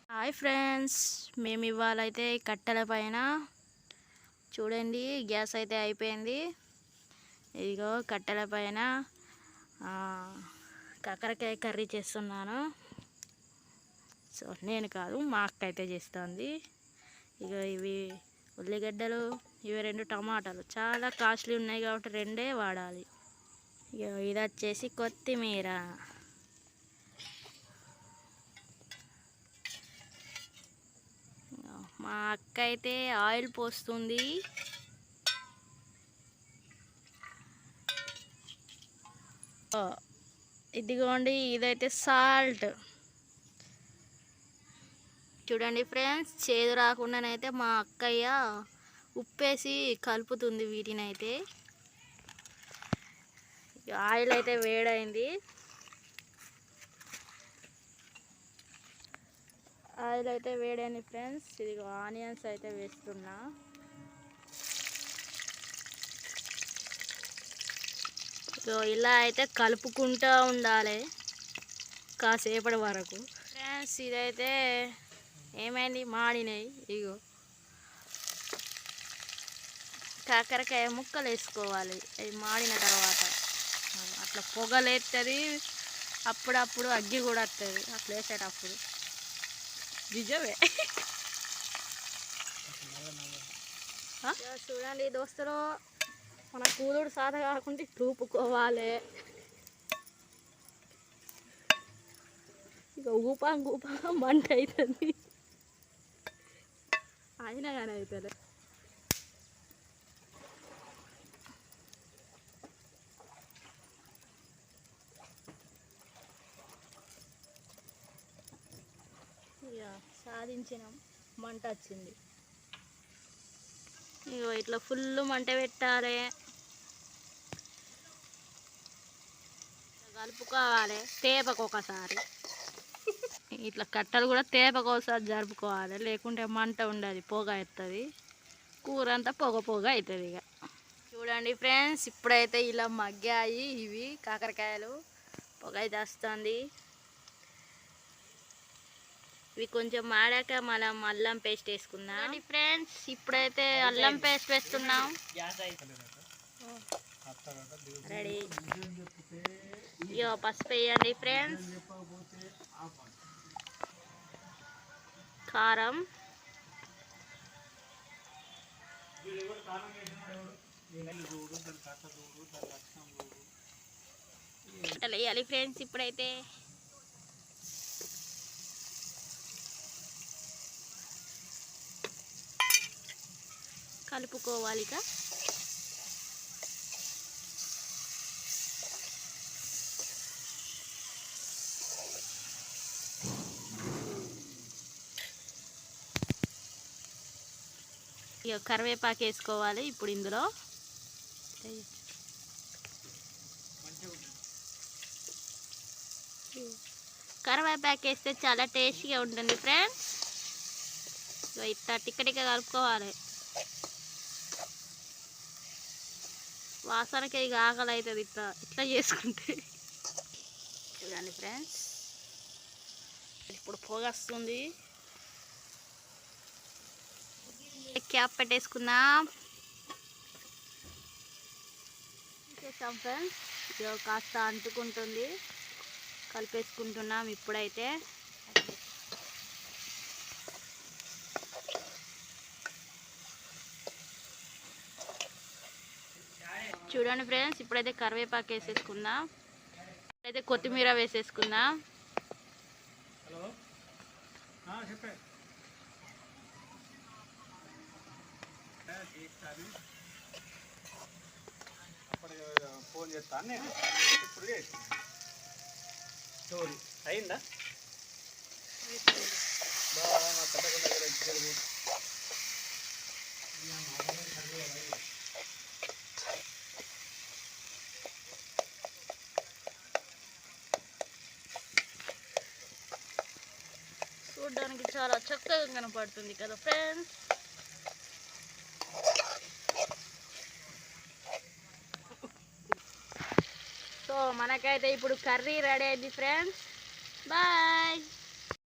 Hi friends, మేము ఇవాళ అయితే కట్టెల పైన చూడండి గ్యాస్ అయితే అయిపోయింది. ఇదిగో కట్టెల పైన కాకరకాయ కర్రీ చేస్తున్నాను. సో నేను కాదు, మా అక్క అయితే చేస్తుంది. ఇక ఇవి ఉల్లిగడ్డలు, ఇవి 2 టమాటాలు చాలా కాస్ట్లీ ఉన్నాయి కాబట్టి 2 వాడాలి. ఇక ఇది వచ్చేసి కొత్తిమీర. మా అక్క అయితే ఆయిల్ పోస్తుంది. ఇదిగోండి, ఇదైతే సాల్ట్. చూడండి ఫ్రెండ్స్, చేదు రాకుండానైతే మా అక్కయ్య ఉప్పేసి కలుపుతుంది వీటినైతే. ఆయిల్ అయితే వేడైంది. ఆయిల్ అయితే వేడైంది ఫ్రెండ్స్. ఇది ఆనియన్స్ అయితే వేస్తున్నా. ఇలా అయితే కలుపుకుంటూ ఉండాలి కాసేపటి వరకు ఫ్రెండ్స్. ఇదైతే ఏమైంది, మాడినాయి. ఇగో కాకరకాయ ముక్కలు వేసుకోవాలి. అవి మాడిన తర్వాత అట్లా పొగలేస్తుంది, అప్పుడప్పుడు అగ్గి కూడా వస్తుంది అట్లా వేసేటప్పుడు. నిజమే. చూడండి దోస్తులు, మన కూతురు సాధ కాకుండా చూపుకోవాలి. ఇక ఊపంగా మంట అవుతుంది, అయినా కానీ అవుతుంది. ఇక సాధించినాం, మంట వచ్చింది. ఇగో ఇట్లా ఫుల్ మంట పెట్టాలి, కలుపుకోవాలి తేపకు ఒకసారి. ఇట్లా కట్టలు కూడా తేపకు ఒకసారి జరుపుకోవాలి, లేకుంటే మంట ఉండదు, పొగ అవుతుంది, కూర అంతా పొగ అవుతుంది. ఇక చూడండి ఫ్రెండ్స్, ఇప్పుడైతే ఇలా మగ్గాయి ఇవి కాకరకాయలు, పొగ అయితే వస్తుంది. ఇవి కొంచెం మాడాక మనం అల్లం పేస్ట్ వేసుకుందాం ఫ్రెండ్స్. ఇప్పుడైతే అల్లం పేస్ట్ వేస్తున్నాం. రెడీ. ఇక పసుపు వేయండి ఫ్రెండ్స్, కారం, అట్లా వేయాలి ఫ్రెండ్స్. ఇప్పుడైతే కలుపుకోవాలి. ఇక కరివేపాకు వేసుకోవాలి. ఇప్పుడు ఇందులో కరివేపాకు వేస్తే చాలా టేస్టీగా ఉంటుంది ఫ్రెండ్స్. ఇట్లా టిక్క కలుపుకోవాలి. వాసనకి ఇక ఆకలి అవుతుంది ఇట్లా చేసుకుంటే. చూడండి ఫ్రెండ్స్, ఇప్పుడు పొగ వస్తుంది. క్యాప్ పెట్టేసుకుందాం. చేసాం ఫ్రెండ్స్, ఇక కాస్త అంటుకుంటుంది, కలిపేసుకుంటున్నాం. ఇప్పుడైతే చూడండి ఫ్రెండ్స్, ఇప్పుడైతే కరివేపాకు వేసేసుకుందాం. ఇప్పుడైతే కొత్తిమీర వేసేసుకుందాం. ఫోన్ చేస్తాను ఇప్పుడు అయిందా? చూడడానికి చాలా చక్కగా కనపడుతుంది కదా ఫ్రెండ్స్. సో మనకైతే ఇప్పుడు కర్రీ రెడీ అయింది ఫ్రెండ్స్. బాయ్.